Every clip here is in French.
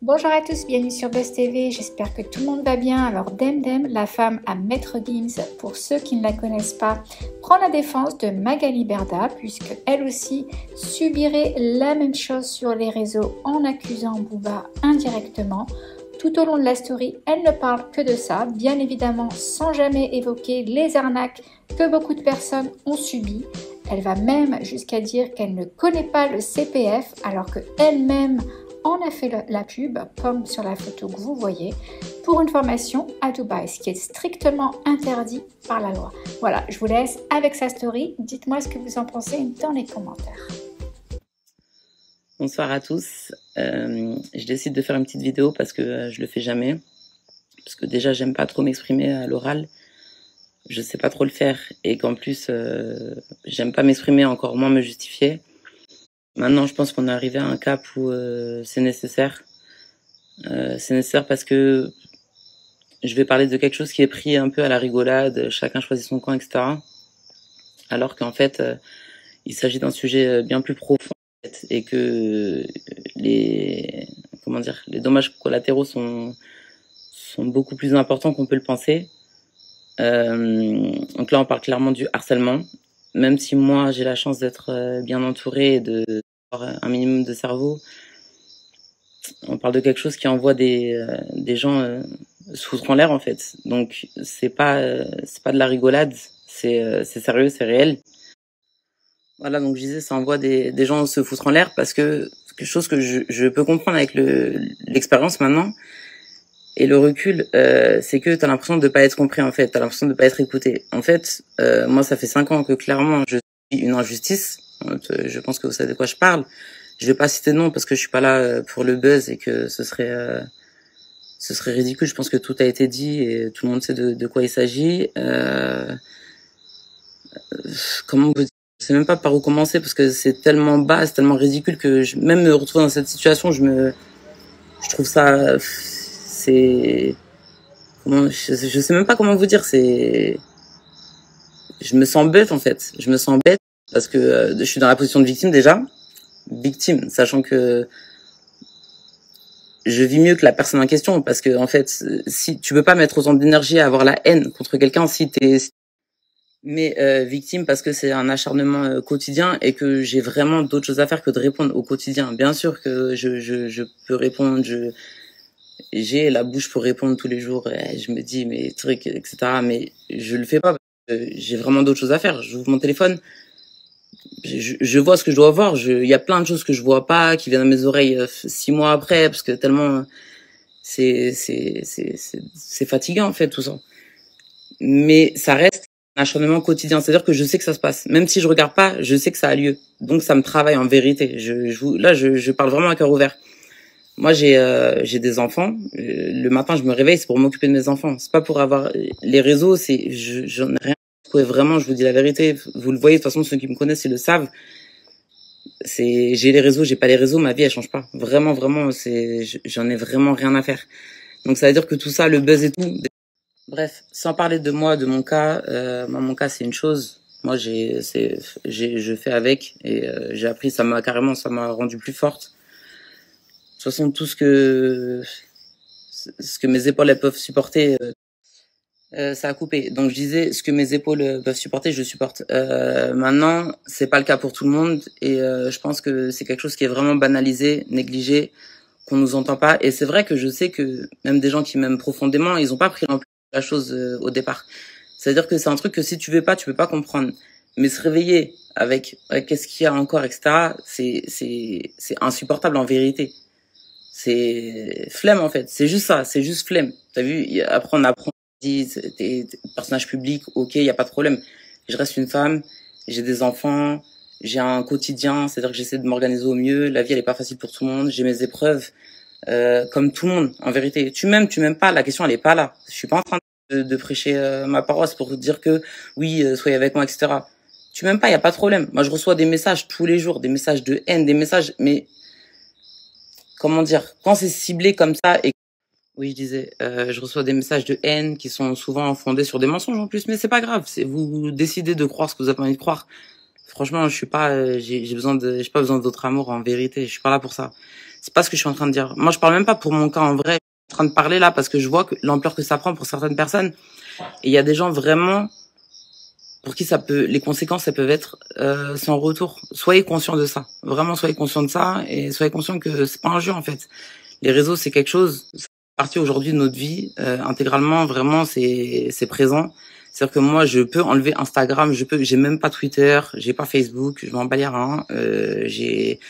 Bonjour à tous, bienvenue sur Buzz TV, j'espère que tout le monde va bien. Alors Demdem, la femme à Maître Gims, pour ceux qui ne la connaissent pas, prend la défense de Magali Berda puisque elle aussi subirait la même chose sur les réseaux en accusant Booba indirectement. Tout au long de la story, elle ne parle que de ça, bien évidemment sans jamais évoquer les arnaques que beaucoup de personnes ont subies. Elle va même jusqu'à dire qu'elle ne connaît pas le CPF alors qu'elle-même en a fait la pub, comme sur la photo que vous voyez, pour une formation à Dubaï, ce qui est strictement interdit par la loi. Voilà, je vous laisse avec sa story. Dites-moi ce que vous en pensez dans les commentaires. Bonsoir à tous. Je décide de faire une petite vidéo parce que je le fais jamais. Parce que déjà, j'aime pas trop m'exprimer à l'oral. Je sais pas trop le faire. Et qu'en plus, j'aime pas m'exprimer, encore moins me justifier. Maintenant, je pense qu'on est arrivé à un cap où c'est nécessaire. C'est nécessaire parce que je vais parler de quelque chose qui est pris un peu à la rigolade, chacun choisit son camp, etc. Alors qu'en fait, il s'agit d'un sujet bien plus profond et que les dommages collatéraux sont beaucoup plus importants qu'on peut le penser. Donc là, on parle clairement du harcèlement. Même si moi, j'ai la chance d'être bien entourée et d'avoir un minimum de cerveau, on parle de quelque chose qui envoie des gens se foutre en l'air, en fait. Donc, c'est pas de la rigolade, c'est sérieux, c'est réel. Voilà, donc je disais, ça envoie des gens se foutre en l'air parce que quelque chose que je peux comprendre avec l'expérience maintenant et le recul, c'est que t'as l'impression de pas être compris, en fait, t'as l'impression de pas être écouté. En fait, moi, ça fait 5 ans que clairement je suis une injustice. Je pense que vous savez de quoi je parle. Je vais pas citer de nom parce que je suis pas là pour le buzz et que ce serait ridicule. Je pense que tout a été dit et tout le monde sait de quoi il s'agit. Comment vous dire, je sais même pas par où commencer parce que c'est tellement bas, c'est tellement ridicule que même me retrouver dans cette situation, je trouve ça, je sais même pas comment vous dire, je me sens bête en fait, je me sens bête parce que je suis dans la position de victime, sachant que je vis mieux que la personne en question parce que en fait, si tu peux pas mettre autant d'énergie à avoir la haine contre quelqu'un mais victime parce que c'est un acharnement quotidien et que j'ai vraiment d'autres choses à faire que de répondre au quotidien. Bien sûr que je peux répondre, j'ai la bouche pour répondre tous les jours, et je me dis mais trucs, etc. Mais je le fais pas parce que j'ai vraiment d'autres choses à faire. J'ouvre mon téléphone, je vois ce que je dois voir. Il y a plein de choses que je vois pas, qui viennent à mes oreilles 6 mois après, parce que tellement c'est fatigant en fait tout ça. Mais ça reste un acharnement quotidien, c'est-à-dire que je sais que ça se passe. Même si je regarde pas, je sais que ça a lieu. Donc ça me travaille en vérité. Je parle vraiment à cœur ouvert. Moi, j'ai des enfants. Le matin, je me réveille, c'est pour m'occuper de mes enfants. C'est pas pour avoir les réseaux. J'en ai rien à secouer, vraiment. Je vous dis la vérité. Vous le voyez de toute façon, ceux qui me connaissent, ils le savent. J'ai les réseaux, j'ai pas les réseaux. Ma vie, elle change pas. Vraiment, vraiment. J'en ai vraiment rien à faire. Donc ça veut dire que tout ça, le buzz et tout. Bref, sans parler de moi, de mon cas. Mon cas, c'est une chose. Moi, je fais avec et j'ai appris. Ça m'a rendu plus forte. De toute façon, tout ce que mes épaules elles peuvent supporter, ça a coupé. Donc je disais, ce que mes épaules peuvent supporter, je supporte. Maintenant, c'est pas le cas pour tout le monde, et je pense que c'est quelque chose qui est vraiment banalisé, négligé, qu'on nous entend pas. Et c'est vrai que je sais que même des gens qui m'aiment profondément, ils ont pas pris en plus la chose au départ. C'est-à-dire que c'est un truc que si tu veux pas, tu peux pas comprendre. Mais se réveiller avec qu'est-ce qu'il y a encore, etc. C'est insupportable en vérité. C'est flemme en fait, c'est juste ça, c'est juste flemme. T'as vu, après on apprend, t'es personnage public, ok, y a pas de problème. Je reste une femme, j'ai des enfants, j'ai un quotidien, c'est-à-dire que j'essaie de m'organiser au mieux. La vie elle est pas facile pour tout le monde, j'ai mes épreuves, comme tout le monde en vérité. Tu m'aimes pas, la question elle est pas là. Je suis pas en train de prêcher ma paroisse pour dire que oui, soyez avec moi, etc. Tu m'aimes pas, y a pas de problème. Moi je reçois des messages tous les jours, des messages de haine, des messages, mais comment dire, quand c'est ciblé comme ça et oui, je disais, je reçois des messages de haine qui sont souvent fondés sur des mensonges en plus, mais c'est pas grave, c'est vous décidez de croire ce que vous avez envie de croire. Franchement, je suis pas, j'ai pas besoin de votre amour en vérité, je suis pas là pour ça. C'est pas ce que je suis en train de dire. Moi, je parle même pas pour mon cas en vrai. Je suis en train de parler là parce que je vois que l'ampleur que ça prend pour certaines personnes. Et il y a des gens vraiment pour qui les conséquences, elles peuvent être sans retour. Soyez conscients de ça. Vraiment, soyez conscients de ça et soyez conscients que c'est pas un jeu en fait. Les réseaux, c'est quelque chose. C'est partie aujourd'hui de notre vie intégralement. Vraiment, c'est présent. C'est-à-dire que moi, je peux enlever Instagram, j'ai même pas Twitter, j'ai pas Facebook, je m'en bats les reins. J'ai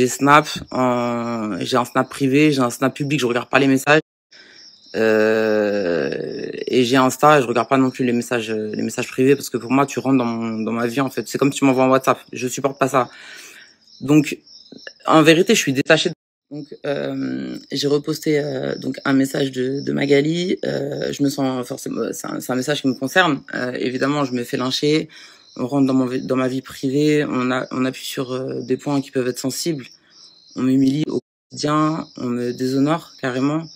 Snap, j'ai un Snap privé, j'ai un Snap public, je regarde pas les messages. Et j'ai Insta, je regarde pas non plus les messages privés parce que pour moi, tu rentres dans ma vie en fait. C'est comme si tu m'envoies un WhatsApp, je supporte pas ça. Donc, en vérité, je suis détachée. Donc, j'ai reposté donc un message de Magali. Je me sens forcément, c'est un message qui me concerne. Évidemment, je me fais lyncher. On rentre dans ma vie privée. On appuie sur des points qui peuvent être sensibles. On m'humilie au quotidien. On me déshonore carrément.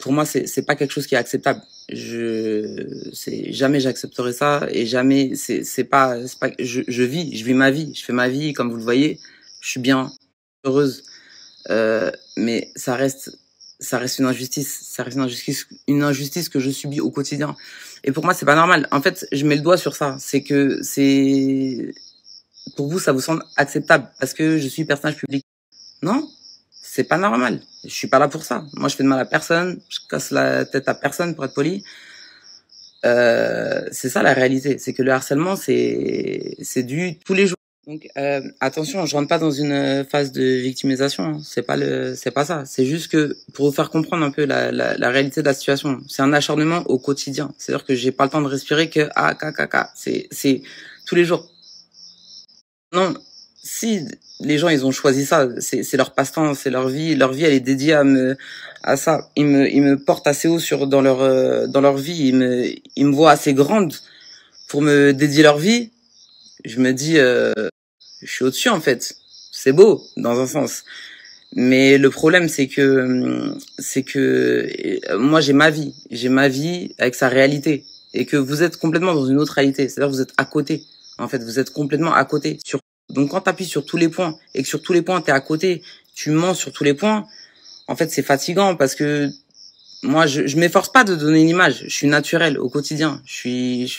Pour moi, c'est pas quelque chose qui est acceptable. Jamais j'accepterai ça et jamais c'est pas je vis ma vie. Je fais ma vie comme vous le voyez. Je suis bien, heureuse, mais ça reste une injustice. Ça reste une injustice que je subis au quotidien. Et pour moi, c'est pas normal. En fait, je mets le doigt sur ça. C'est que pour vous, ça vous semble acceptable parce que je suis personnage public. Non, c'est pas normal. Je suis pas là pour ça. Moi, je fais de mal à personne. Je casse la tête à personne pour être poli. C'est ça la réalité. C'est que le harcèlement, c'est dû tous les jours. Donc attention, je rentre pas dans une phase de victimisation, hein. C'est pas ça. C'est juste que pour vous faire comprendre un peu la réalité de la situation, c'est un acharnement au quotidien. C'est-à-dire que j'ai pas le temps de respirer que c'est tous les jours. Non, si les gens ils ont choisi ça, c'est leur passe-temps, c'est leur vie elle est dédiée à ça. Ils me portent assez haut dans leur vie, ils me voient assez grande pour me dédier leur vie. Je me dis je suis au-dessus en fait. C'est beau dans un sens. Mais le problème c'est que moi j'ai ma vie avec sa réalité et que vous êtes complètement dans une autre réalité, c'est-à-dire que vous êtes à côté. En fait, vous êtes complètement à côté. Donc quand tu appuies sur tous les points et que sur tous les points tu es à côté, tu mens sur tous les points, en fait, c'est fatigant parce que moi je m'efforce pas de donner une image, je suis naturel au quotidien. Je suis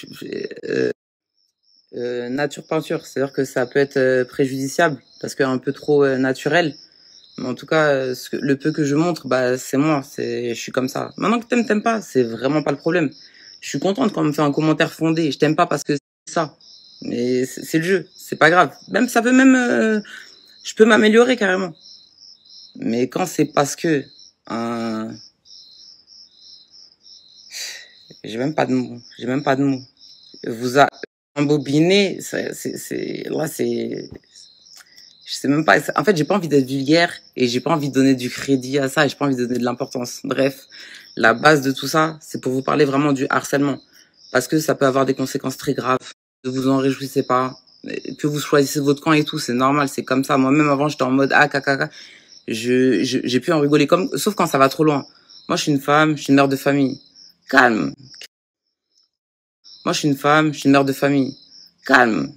nature peinture, c'est-à-dire que ça peut être préjudiciable parce que un peu trop naturel. Mais en tout cas, le peu que je montre, bah c'est moi, je suis comme ça. Maintenant que t'aimes pas, c'est vraiment pas le problème. Je suis contente quand on me fait un commentaire fondé. Je t'aime pas parce que c'est ça, mais c'est le jeu, c'est pas grave. Même ça peut même, je peux m'améliorer carrément. Mais quand c'est parce que j'ai même pas de mots. Vous embobiner, là je sais même pas. En fait, j'ai pas envie d'être vulgaire et j'ai pas envie de donner du crédit à ça et j'ai pas envie de donner de l'importance. Bref, la base de tout ça, c'est pour vous parler vraiment du harcèlement. Parce que ça peut avoir des conséquences très graves. Ne vous en réjouissez pas. Que vous choisissez votre camp et tout, c'est normal, c'est comme ça. Moi-même, avant, j'étais en mode, j'ai pu en rigoler sauf quand ça va trop loin. Moi, je suis une femme, je suis une mère de famille. Calme. Moi, je suis une femme, je suis une mère de famille. Calme.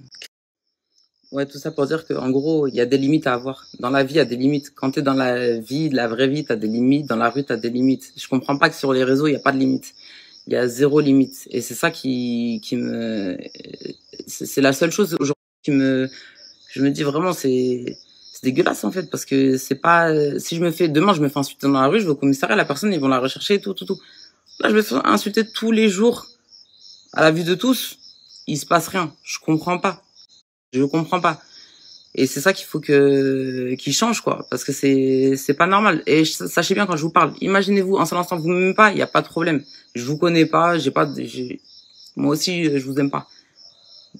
Ouais, tout ça pour dire qu'en gros, il y a des limites à avoir. Dans la vie, il y a des limites. Quand t'es dans la vie, la vraie vie, t'as des limites. Dans la rue, t'as des limites. Je comprends pas que sur les réseaux, il y a pas de limites. Il y a zéro limite. Et c'est ça c'est la seule chose aujourd'hui je me dis vraiment, c'est dégueulasse, en fait, parce que c'est pas, si demain, je me fais insulter dans la rue, je vais au commissariat, la personne, ils vont la rechercher et tout. Là, je me fais insulter tous les jours, à la vue de tous. Il se passe rien. Je comprends pas. Et c'est ça qu'il faut qu'il change, quoi. Parce que c'est pas normal. Et sachez bien quand je vous parle. Imaginez-vous, un seul instant, vous m'aimez pas, il y a pas de problème. Je vous connais pas, moi aussi, je vous aime pas.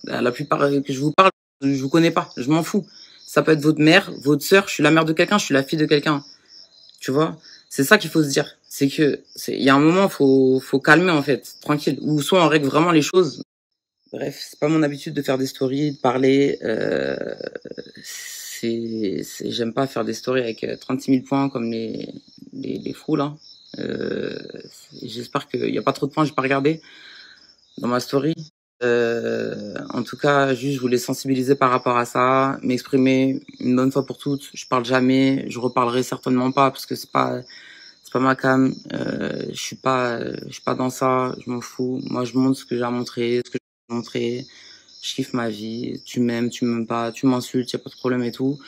La plupart que je vous parle, je vous connais pas. Je m'en fous. Ça peut être votre mère, votre sœur, je suis la mère de quelqu'un, je suis la fille de quelqu'un. Tu vois? C'est ça qu'il faut se dire. Il y a un moment, faut calmer, en fait. Tranquille. Ou soit on règle vraiment les choses. Bref, c'est pas mon habitude de faire des stories, de parler. J'aime pas faire des stories avec 36 000 points comme les fous là. J'espère qu'il y a pas trop de points, j'ai pas regardé dans ma story. En tout cas, juste, je voulais sensibiliser par rapport à ça, m'exprimer une bonne fois pour toutes. Je parle jamais, je reparlerai certainement pas parce que c'est pas ma came. Je suis pas dans ça. Je m'en fous. Moi, je montre ce que j'ai à montrer, ce que j'ai à montrer. Je kiffe ma vie. Tu m'aimes pas, tu m'insultes, y a pas de problème et tout.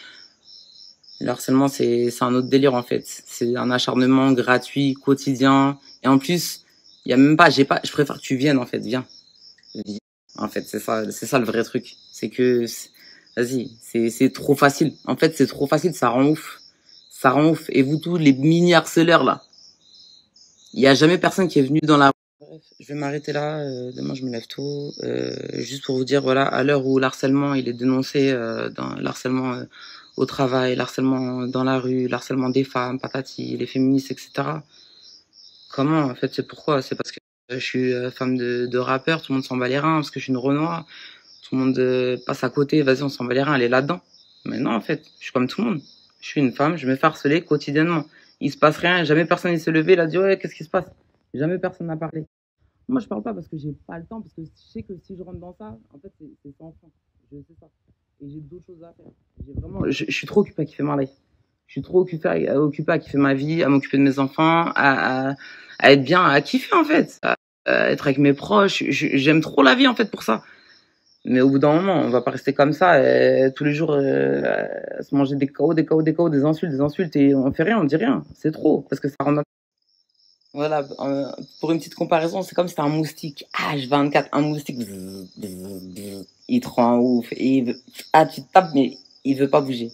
Le harcèlement, c'est un autre délire en fait. C'est un acharnement gratuit, quotidien. Et en plus, il y a même pas, je préfère que tu viennes en fait. Viens. En fait, c'est ça le vrai truc. C'est que, vas-y, c'est trop facile. En fait, c'est trop facile, ça rend ouf. Ça rend ouf. Et vous tous, les mini harceleurs, là. Il y a jamais personne qui est venu dans la... Bref, je vais m'arrêter là. Demain, je me lève tôt. Juste pour vous dire, voilà, à l'heure où l'harcèlement, il est dénoncé, dans l'harcèlement au travail, l'harcèlement dans la rue, l'harcèlement des femmes, patati, les féministes, etc. Comment, en fait, c'est pourquoi? C'est parce que je suis femme de rappeur, tout le monde s'en bat les reins, parce que je suis une Renoir. Tout le monde passe à côté, vas-y, on s'en bat les reins, elle est là-dedans. Mais non, en fait, je suis comme tout le monde. Je suis une femme, je me fais harceler quotidiennement. Il se passe rien, jamais personne n'est se levé, il a dit, ouais, qu'est-ce qui se passe? Jamais personne n'a parlé. Moi, je parle pas parce que j'ai pas le temps, parce que je sais que si je rentre dans ça, en fait, c'est sans fin. Je sais ça. Et j'ai d'autres choses à faire. Je suis trop occupé à kiffer ma life. Je suis trop occupé à kiffer ma vie, à m'occuper de mes enfants, à être bien, à kiffer, en fait. À être avec mes proches. J'aime trop la vie, en fait, pour ça. Mais au bout d'un moment, on va pas rester comme ça, tous les jours, à se manger des KO, des insultes, et on fait rien, on dit rien. C'est trop, parce que ça rend... Voilà, pour une petite comparaison, c'est comme si c'était un moustique. H24, un moustique, bzz, bzz, bzz, il te rend ouf. Et tu te tapes, mais il veut pas bouger.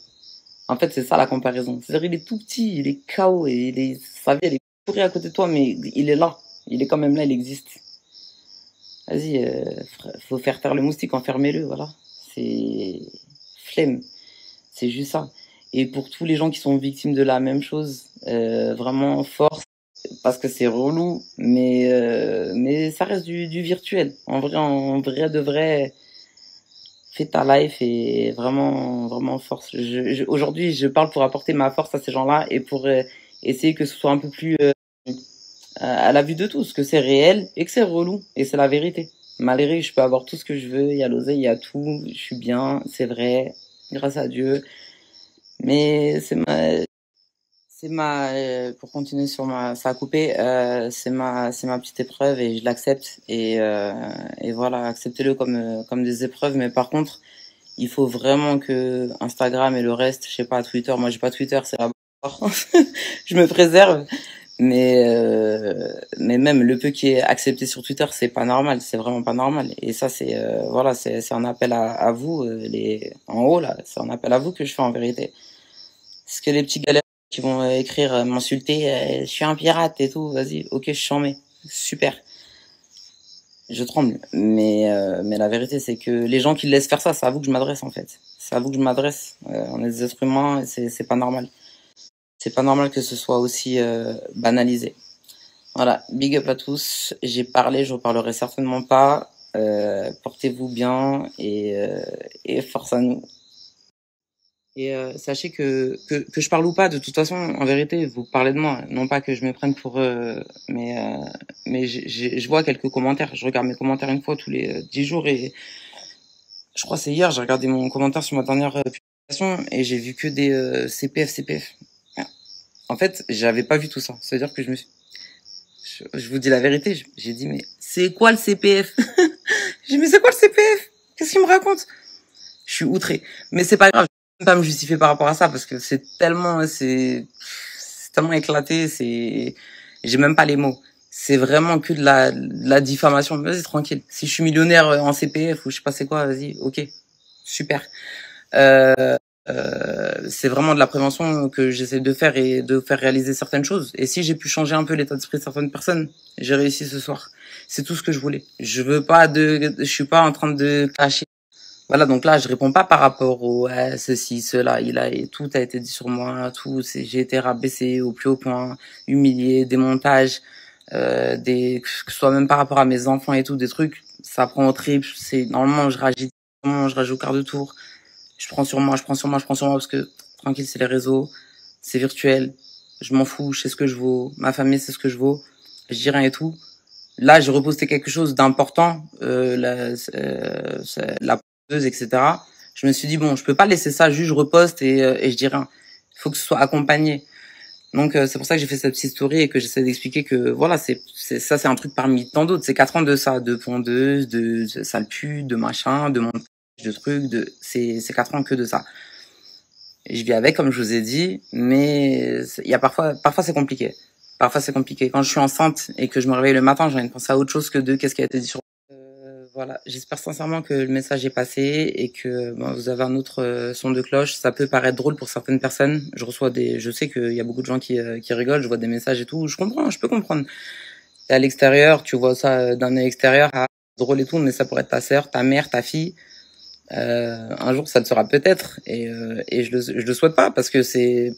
En fait, c'est ça la comparaison. C'est-à-dire, il est tout petit, il est KO, et sa vie, elle est pourrie à côté de toi, mais il est là. Il est quand même là, il existe. Vas-y, faut faire le moustique, enfermez-le, voilà. C'est flemme, c'est juste ça. Et pour tous les gens qui sont victimes de la même chose, vraiment force, parce que c'est relou, mais ça reste du virtuel. En vrai de vrai, fais ta life et vraiment force. Aujourd'hui, je parle pour apporter ma force à ces gens-là et pour essayer que ce soit un peu plus à la vue de tous, que c'est réel et que c'est relou. Et c'est la vérité. Malgré que je peux avoir tout ce que je veux, il y a l'oseille, il y a tout, je suis bien, c'est vrai, grâce à Dieu. Mais pour continuer sur ça a coupé, c'est ma petite épreuve et je l'accepte. Et voilà, acceptez-le comme des épreuves. Mais par contre, il faut vraiment que Instagram et le reste, je sais pas, Twitter, moi j'ai pas Twitter, c'est la barre. Je me préserve. Mais même le peu qui est accepté sur Twitter, c'est pas normal, c'est vraiment pas normal. Et ça, voilà, c'est un appel à vous, en haut là, c'est un appel à vous que je fais en vérité. Parce que les petits galères qui vont écrire, m'insulter, je suis un pirate et tout, vas-y, ok, je t'en mets, super. Je tremble, mais la vérité c'est que les gens qui laissent faire ça, c'est à vous que je m'adresse en fait. C'est à vous que je m'adresse. On est des êtres humains, et c'est pas normal. C'est pas normal que ce soit aussi banalisé. Voilà, big up à tous. J'ai parlé, je reparlerai certainement pas. Portez-vous bien et force à nous. Et sachez que je parle ou pas, de toute façon, en vérité, vous parlez de moi. Non pas que je me prenne pour... mais je vois quelques commentaires. Je regarde mes commentaires une fois tous les 10 jours et je crois que c'est hier, j'ai regardé mon commentaire sur ma dernière publication et j'ai vu que des CPF. En fait, j'avais pas vu tout ça. C'est-à-dire que je vous dis la vérité, j'ai dit, mais c'est quoi le CPF? J'ai dit, mais c'est quoi le CPF? Qu'est-ce qu'il me raconte? Je suis outré. Mais c'est pas grave, je vais pas me justifier par rapport à ça, parce que c'est tellement éclaté, j'ai même pas les mots. C'est vraiment que de la diffamation. Vas-y, tranquille. Si je suis millionnaire en CPF ou je sais pas c'est quoi, vas-y, ok. Super. C'est vraiment de la prévention que j'essaie de faire et de faire réaliser certaines choses. Et si j'ai pu changer un peu l'état d'esprit de certaines personnes, j'ai réussi ce soir. C'est tout ce que je voulais. Je suis pas en train de cacher. Voilà, donc là, je réponds pas par rapport au ceci, cela, et tout a été dit sur moi, j'ai été rabaissé au plus haut point, humilié, des montages, que ce soit même par rapport à mes enfants et tout, des trucs, ça prend au triple. Normalement, je réagis au quart de tour. Je prends sur moi parce que tranquille, c'est les réseaux, c'est virtuel, je m'en fous, je sais ce que je vaux, ma famille sait ce que je vaux, je dis rien et tout. Là, j'ai reposté quelque chose d'important, la poseuse, etc. Je me suis dit bon, je peux pas laisser ça, juste je reposte et je dis rien. Il faut que ce soit accompagné. Donc c'est pour ça que j'ai fait cette petite story et que j'essaie d'expliquer que voilà, ça c'est un truc parmi tant d'autres. C'est 4 ans de ça, de pondeuse, de sale pute, de machin, de montage, de trucs, c'est 4 ans que de ça. Et je vis avec, comme je vous ai dit, mais il y a parfois c'est compliqué. Parfois c'est compliqué. Quand je suis enceinte et que je me réveille le matin, j'ai envie de penser à autre chose que de qu'est-ce qui a été dit sur. Voilà, j'espère sincèrement que le message est passé et que bon, vous avez un autre son de cloche. Ça peut paraître drôle pour certaines personnes. Je sais qu'il y a beaucoup de gens qui rigolent. Je vois des messages et tout. Je comprends, je peux comprendre. T'es à l'extérieur, tu vois ça d'un œil extérieur, ah, drôle et tout, mais ça pourrait être ta sœur, ta mère, ta fille. Un jour, ça le sera peut-être et je le souhaite pas parce que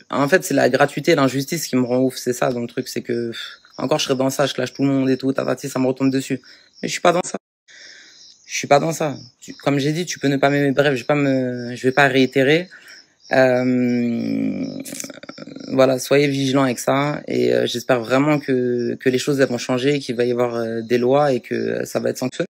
en fait c'est la gratuité et l'injustice qui me rend ouf. C'est ça dans le truc, c'est que encore je serais dans ça, je clash tout le monde et tout, ça me retombe dessus. Mais je suis pas dans ça. Je suis pas dans ça. Comme j'ai dit, tu peux ne pas m'aimer. Bref, je vais pas réitérer. Voilà, soyez vigilants avec ça et j'espère vraiment que les choses elles vont changer, qu'il va y avoir des lois et que ça va être sanctionné.